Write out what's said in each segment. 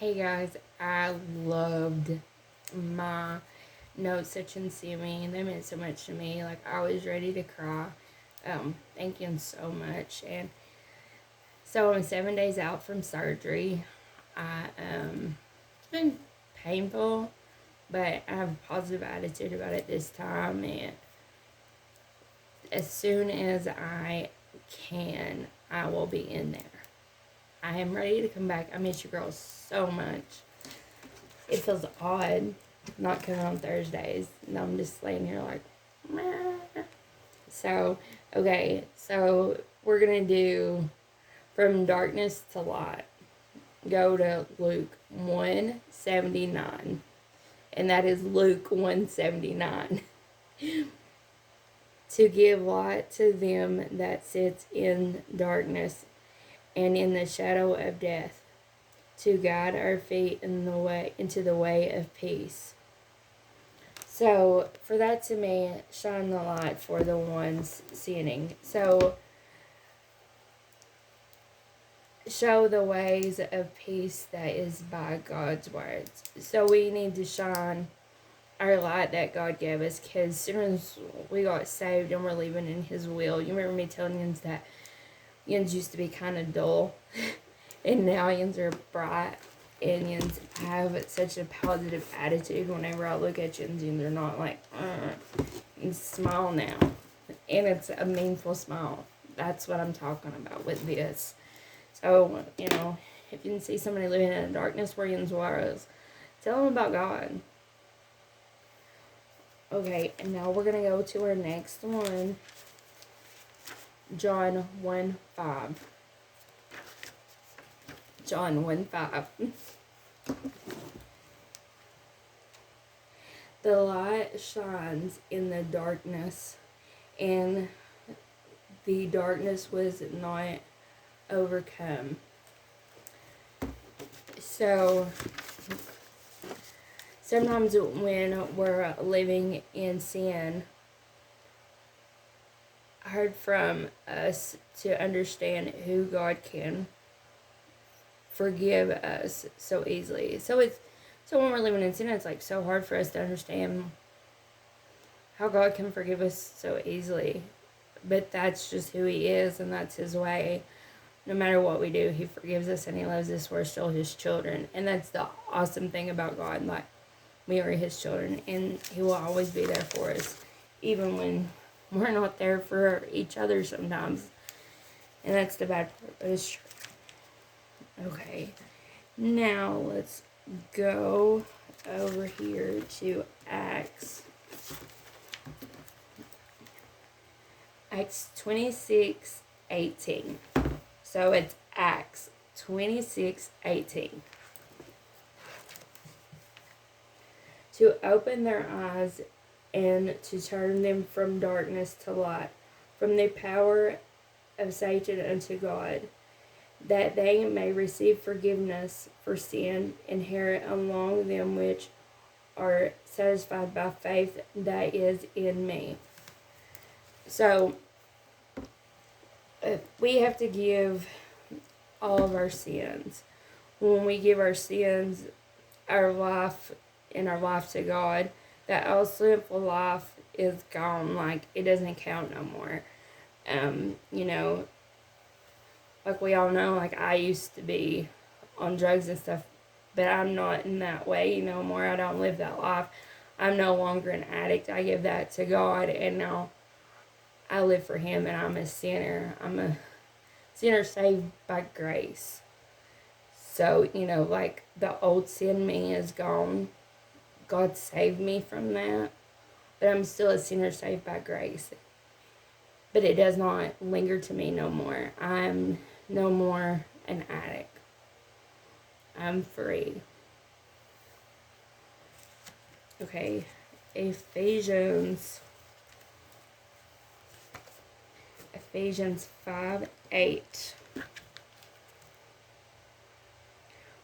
Hey guys, I loved my notes that you sent me. They meant so much to me. Like, I was ready to cry. Thank you so much. And so I'm 7 days out from surgery. It's been painful, but I have a positive attitude about it this time. And as soon as I can, I will be in there. I am ready to come back. I miss you girls so much. It feels odd not coming on Thursdays. And I'm just laying here like, meh. So, okay. So, we're going to do From Darkness to Light. Go to Luke 179. And that is Luke 179. To give light to them that sits in darkness and in the shadow of death, to guide our feet in the way into the way of peace. So for that to me, shine the light for the ones sinning. So show the ways of peace that is by God's words. So we need to shine our light that God gave us, because as soon as we got saved and we're living in His will, you remember me telling you that yins used to be kind of dull, and now yins are bright, and yins have such a positive attitude whenever I look at yins, and they're not like, and smile now, and it's a meaningful smile. That's what I'm talking about with this. So, if you can see somebody living in the darkness where yins was, tell them about God. Okay, and now we're going to go to our next one. John 1:5. John 1:5. The light shines in the darkness, and the darkness was not overcome. So, sometimes when we're living in sin, hard from us to understand who God can forgive us so easily. So when we're living in sin, it's like so hard for us to understand how God can forgive us so easily. But that's just who He is, and that's His way. No matter what we do, He forgives us and He loves us. We're still His children. And that's the awesome thing about God. Like, we are His children, and He will always be there for us, even when we're not there for each other sometimes. And that's the bad part, but it's true. Okay, now let's go over here to Acts 26:18. So it's Acts 26:18. To open their eyes and to turn them from darkness to light, from the power of Satan unto God, that they may receive forgiveness for sin, inherit among them which are satisfied by faith that is in me. So, we have to give all of our sins. When we give our sins, our life to God, that old sinful life is gone. Like, it doesn't count no more. Like we all know, like I used to be on drugs and stuff, but I'm not in that way no more. I don't live that life. I'm no longer an addict. I give that to God, and now I live for Him, and I'm a sinner. I'm a sinner saved by grace. So, like the old sin me is gone. God saved me from that, but I'm still a sinner saved by grace. But it does not linger to me no more. I'm no more an addict. I'm free. Okay, Ephesians 5:8.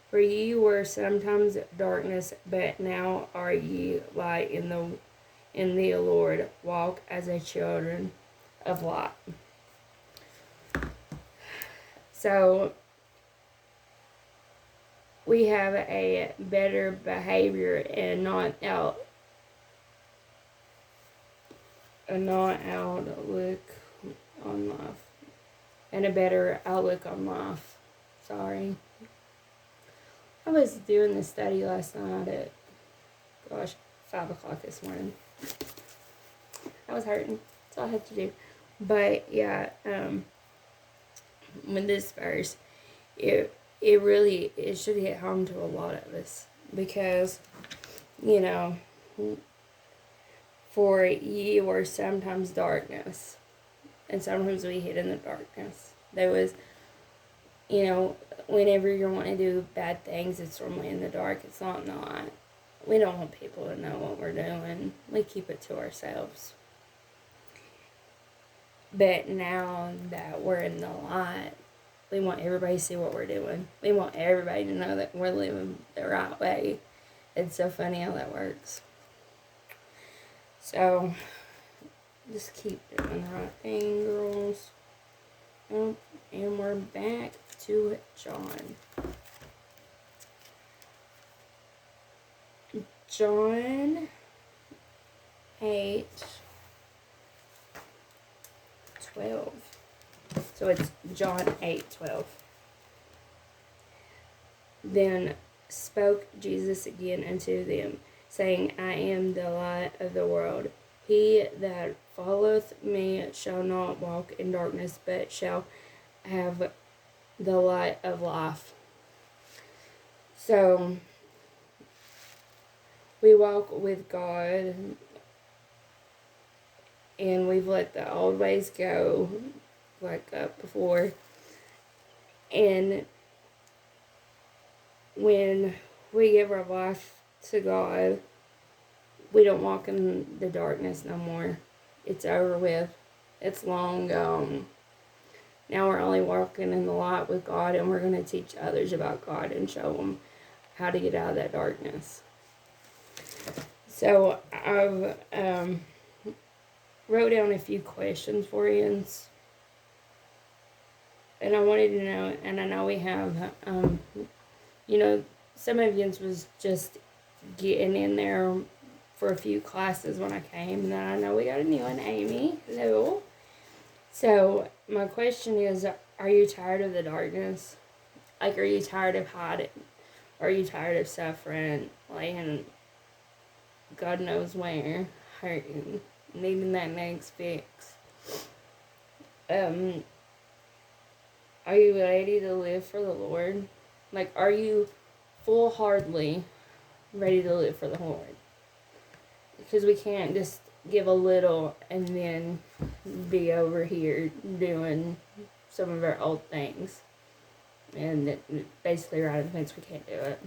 For ye were sometimes darkness, but now are ye light in the Lord. Walk as a children of light. So we have a better behavior and not outlook on life. And a better outlook on life. Sorry. I was doing the study last night at, 5 o'clock this morning. I was hurting. That's all I had to do. But, yeah, with this verse, it should hit home to a lot of us. Because, you know, for ye were sometimes darkness. And sometimes we hid in the darkness. There was, you know, whenever you're wanting to do bad things, it's normally in the dark. It's not. We don't want people to know what we're doing. We keep it to ourselves. But now that we're in the light, we want everybody to see what we're doing. We want everybody to know that we're living the right way. It's so funny how that works. So, just keep doing the right thing, girls. Oh, and we're back to John. John 8:12. So it's John 8:12. Then spoke Jesus again unto them, saying, I am the light of the world. He that followeth me shall not walk in darkness, but shall have the light of life. So, we walk with God, and we've let the old ways go, like before. And when we give our life to God, we don't walk in the darkness no more. It's over with. It's long gone. Now we're only walking in the light with God, and we're going to teach others about God and show them how to get out of that darkness. So I've wrote down a few questions for you, and I wanted to know, and I know we have, you know, some of you was just getting in there for a few classes when I came, and then I know we got a new one, Amy. Hello. So my question is, are you tired of the darkness? Like, are you tired of hiding? Are you tired of suffering, laying God knows where, hurting, needing that next fix? Are you ready to live for the Lord? Like, are you full-heartedly ready to live for the Lord? Because we can't just give a little and then be over here doing some of our old things. And basically right in the fence, we can't do it.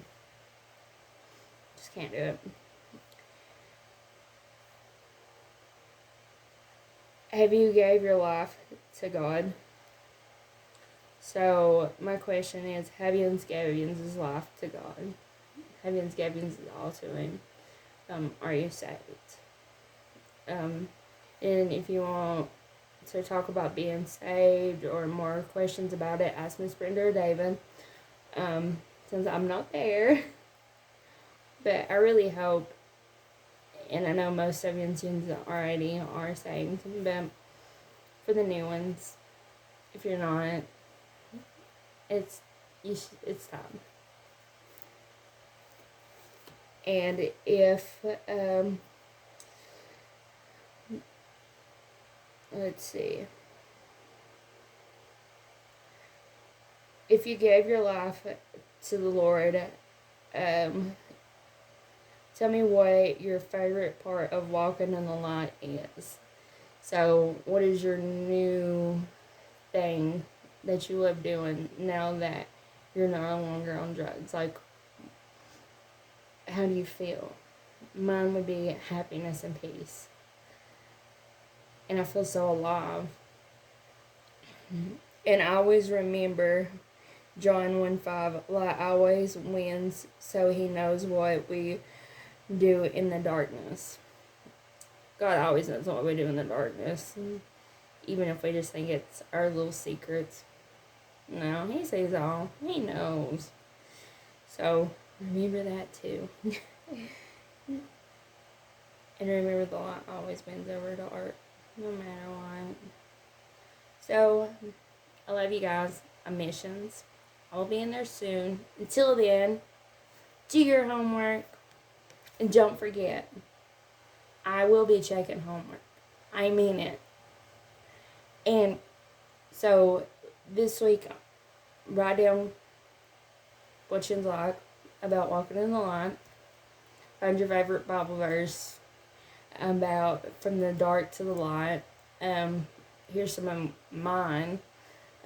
Just can't do it. Have you gave your life to God? So my question is, have you gave his life to God? Have you gave his all to him? Are you saved? And if you want to talk about being saved or more questions about it, ask Miss Brenda or David. Since I'm not there. But I really hope, and I know most of you already are saved, but for the new ones, if you're not, it's time. And if let's see, if you gave your life to the Lord, tell me what your favorite part of walking in the light is. So, what is your new thing that you love doing now that you're no longer on drugs? Like, how do you feel? Mine would be happiness and peace. And I feel so alive. And I always remember John 1:5, light always wins, so he knows what we do in the darkness. God always knows what we do in the darkness. Even if we just think it's our little secrets. No, he sees all. He knows. So remember that too. And remember, the light always wins over dark, no matter what. So, I love you guys. I'm Missions. I'll be in there soon. Until then, do your homework. And don't forget, I will be checking homework. I mean it. And so, this week, write down what you like about walking in the light. Find your favorite Bible verse about from the dark to the light. Here's some of mine.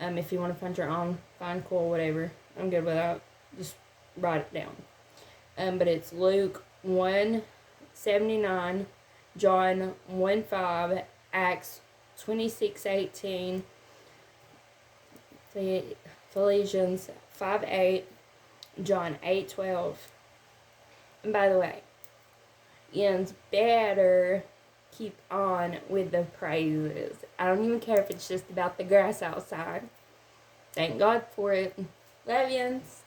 If you want to find your own, fine, cool, whatever. I'm good with that. Just write it down. But it's Luke 1:79, John 1:5, Acts 26:18, Ephesians 5:8, John 8:12. And by the way, you better keep on with the praises. I don't even care if it's just about the grass outside. Thank God for it. Love yous.